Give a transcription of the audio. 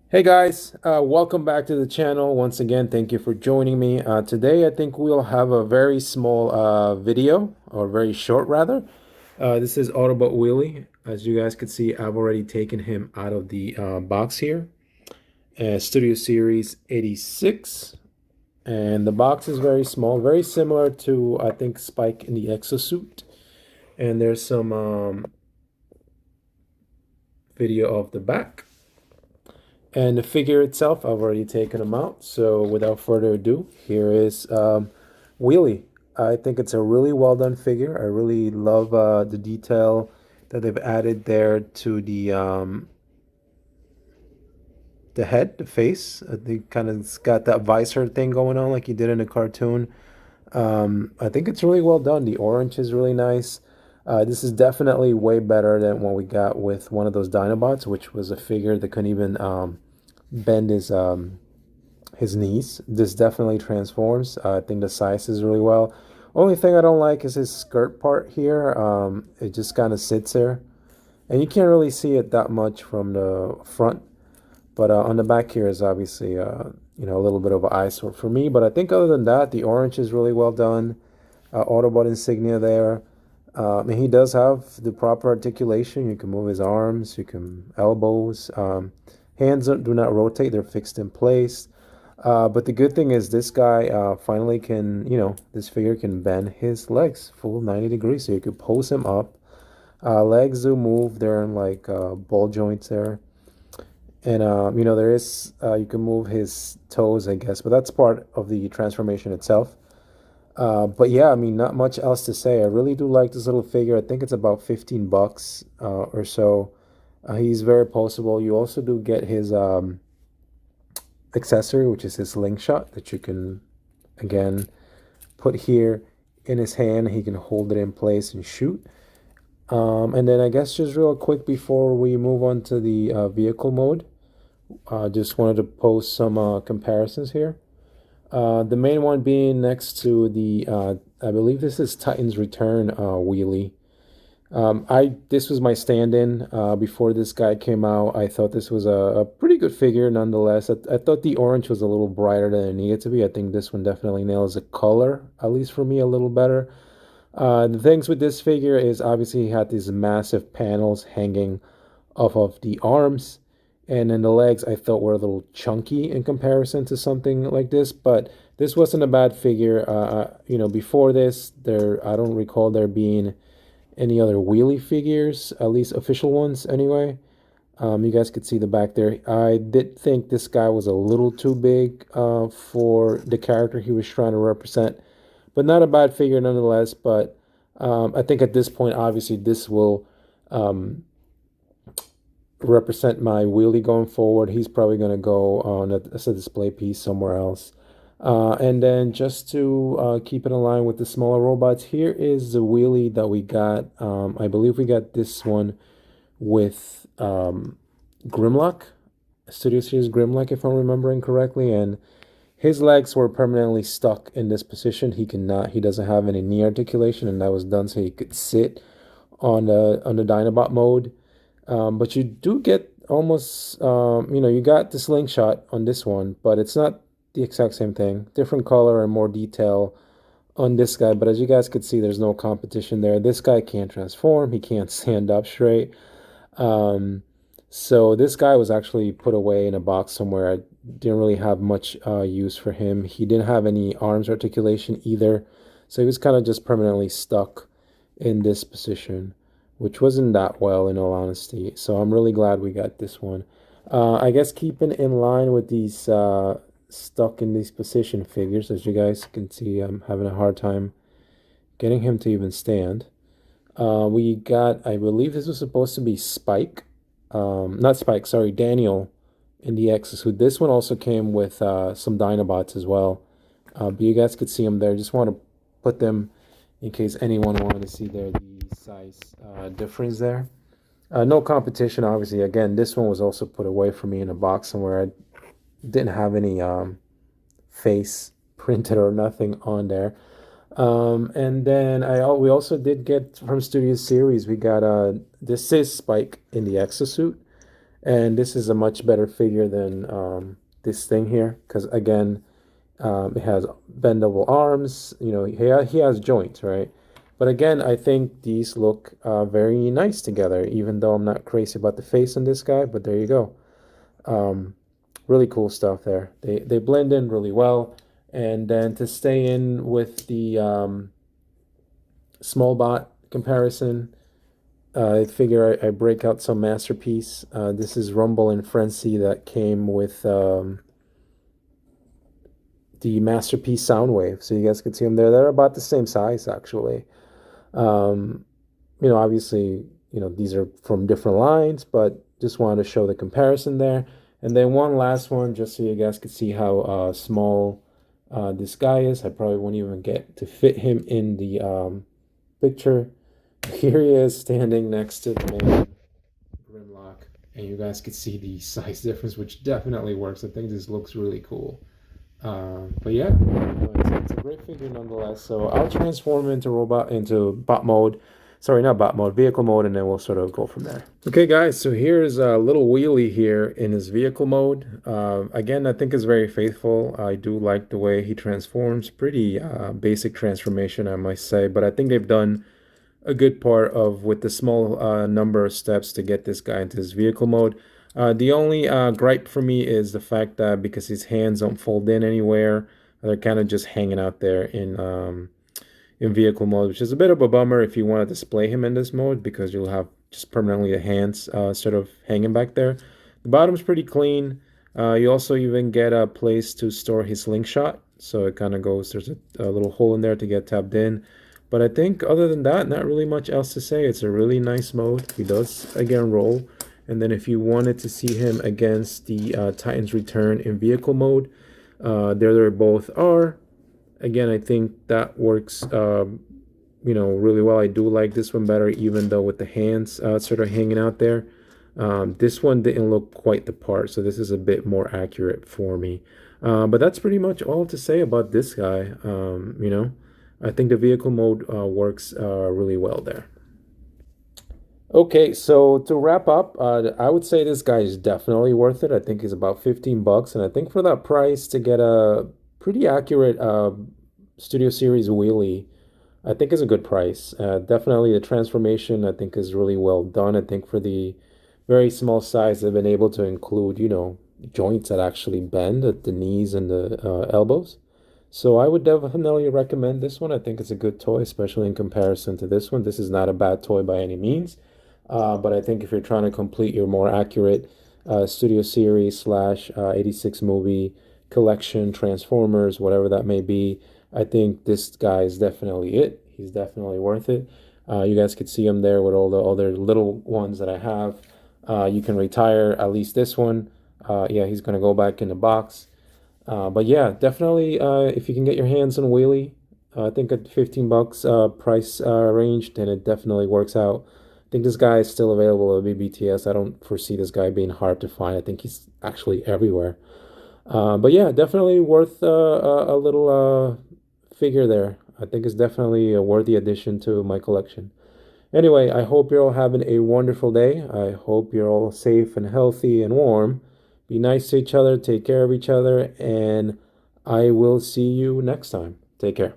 Hey guys, welcome back to the channel. Once again, thank you for joining me. Today, I think we'll have a very small video, or very short rather. This is Autobot Wheelie. As you guys can see, I've already taken him out of the box here. Studio Series 86. And the box is very small, very similar to, I think, Spike in the Exosuit. And there's some video of the back. And the figure itself, I've already taken them out. So without further ado, here is Wheelie. I think it's a really well done figure. I really love the detail that they've added there to the head, the face. They kind of got that visor thing going on like you did in the cartoon. I think it's really well done. The orange is really nice. This is definitely way better than what we got with one of those Dinobots, which was a figure that couldn't even bend his knees. This definitely transforms. I think the size is really well. Only thing I don't like is his skirt part here. It just kind of sits there, and you can't really see it that much from the front. But on the back here is obviously a little bit of an eyesore for me. But I think other than that, the orange is really well done. Autobot insignia there. And he does have the proper articulation. You can move his arms, you can elbows. Hands do not rotate; they're fixed in place. But the good thing is this guy finally can, this figure can bend his legs full 90 degrees. So you could pose him up. Legs do move. They're in like ball joints there. And, there is, you can move his toes, I guess, but that's part of the transformation itself. But yeah, I mean, not much else to say. I really do like this little figure. I think it's about 15 bucks or so. He's very poseable. You also do get his accessory, which is his slingshot that you can, again, put here in his hand. He can hold it in place and shoot. And then I guess just real quick before we move on to the vehicle mode, just wanted to post some comparisons here. The main one being next to the, I believe this is Titan's Return Wheelie. This was my stand-in before this guy came out. I thought this was a pretty good figure nonetheless. I thought the orange was a little brighter than it needed to be. I think this one definitely nails the color, at least for me, a little better. The things with this figure is obviously he had these massive panels hanging off of the arms, and then the legs I thought were a little chunky in comparison to something like this, but this wasn't a bad figure. Before this, I don't recall there being any other wheelie figures, at least official ones anyway. You guys could see the back there. I did think this guy was a little too big for the character he was trying to represent, but not a bad figure nonetheless. But I think at this point, obviously, this will represent my wheelie going forward. He's probably going to go on as a display piece somewhere else. And then just to keep it in line with the smaller robots, here is the wheelie that we got. I believe we got this one with Grimlock, Studio Series Grimlock, if I'm remembering correctly. And his legs were permanently stuck in this position. He doesn't have any knee articulation, and that was done so he could sit on the Dinobot mode. But you do get almost, you got the slingshot on this one, but it's not the exact same thing. Different color and more detail on this guy. But as you guys could see, there's no competition there. This guy can't transform. He can't stand up straight. So this guy was actually put away in a box somewhere. I didn't really have much use for him. He didn't have any arms articulation either. So he was kind of just permanently stuck in this position, which wasn't that well in all honesty. So I'm really glad we got this one. I guess keeping in line with these stuck in these position figures, as you guys can see, I'm having a hard time getting him to even stand. We got, I believe this was supposed to be Spike. Not Spike, sorry, Daniel in the Exosuit. This one also came with some Dinobots as well. But you guys could see them there. Just want to put them in case anyone wanted to see the size difference there. No competition, obviously. Again, this one was also put away for me in a box somewhere. I didn't have any face printed or nothing on there. And then we also did get from Studio Series, we got this is Spike in the Exosuit. And this is a much better figure than this thing here, because again, it has bendable arms. You know, he has joints, right? But again, I think these look very nice together, even though I'm not crazy about the face on this guy, but there you go. Um, really cool stuff there. They blend in really well. And then to stay in with the small bot comparison, I figure I break out some masterpiece. This is Rumble and Frenzy that came with the masterpiece Soundwave. So you guys can see them there. They're about the same size actually. Um, Obviously, these are from different lines, but just wanted to show the comparison there. And then one last one, just so you guys could see how small this guy is. I probably won't even get to fit him in the picture. Here he is standing next to the main Grimlock, and you guys could see the size difference, which definitely works. I think this looks really cool. But yeah, it's a great figure nonetheless. So I'll transform into bot mode. Sorry, not bot mode, vehicle mode, and then we'll sort of go from there. Okay, guys, so here's a little Wheelie here in his vehicle mode. Again, I think is very faithful. I do like the way he transforms. Pretty basic transformation, I must say, but I think they've done a good part of with the small number of steps to get this guy into his vehicle mode. The only gripe for me is the fact that because his hands don't fold in anywhere, they're kind of just hanging out there in vehicle mode, which is a bit of a bummer if you want to display him in this mode because you'll have just permanently the hands sort of hanging back there. The bottom's pretty clean. You also even get a place to store his slingshot, so it kind of goes, there's a little hole in there to get tapped in. But I think other than that, not really much else to say. It's a really nice mode. He does, again, roll. And then if you wanted to see him against the Titans Return in vehicle mode, there they both are. Again, I think that works, really well. I do like this one better, even though with the hands sort of hanging out there. This one didn't look quite the part, so this is a bit more accurate for me. But that's pretty much all to say about this guy. I think the vehicle mode works really well there. Okay, so to wrap up, I would say this guy is definitely worth it. I think he's about 15 bucks, and I think for that price to get a pretty accurate Studio Series wheelie, I think is a good price. Definitely the transformation I think is really well done. I think for the very small size, they've been able to include, joints that actually bend at the knees and the elbows. So I would definitely recommend this one. I think it's a good toy, especially in comparison to this one. This is not a bad toy by any means. But I think if you're trying to complete your more accurate Studio Series slash 86 movie collection, Transformers, whatever that may be, I think this guy is definitely it. He's definitely worth it. You guys could see him there with all the other little ones that I have. You can retire at least this one. Yeah, he's going to go back in the box. But yeah, definitely if you can get your hands on Wheelie, I think at 15 bucks price range, then it definitely works out. I think this guy is still available at BBTS. I don't foresee this guy being hard to find. I think he's actually everywhere. But yeah, definitely worth a little figure there. I think it's definitely a worthy addition to my collection. Anyway, I hope you're all having a wonderful day. I hope you're all safe and healthy and warm. Be nice to each other, take care of each other, and I will see you next time. Take care.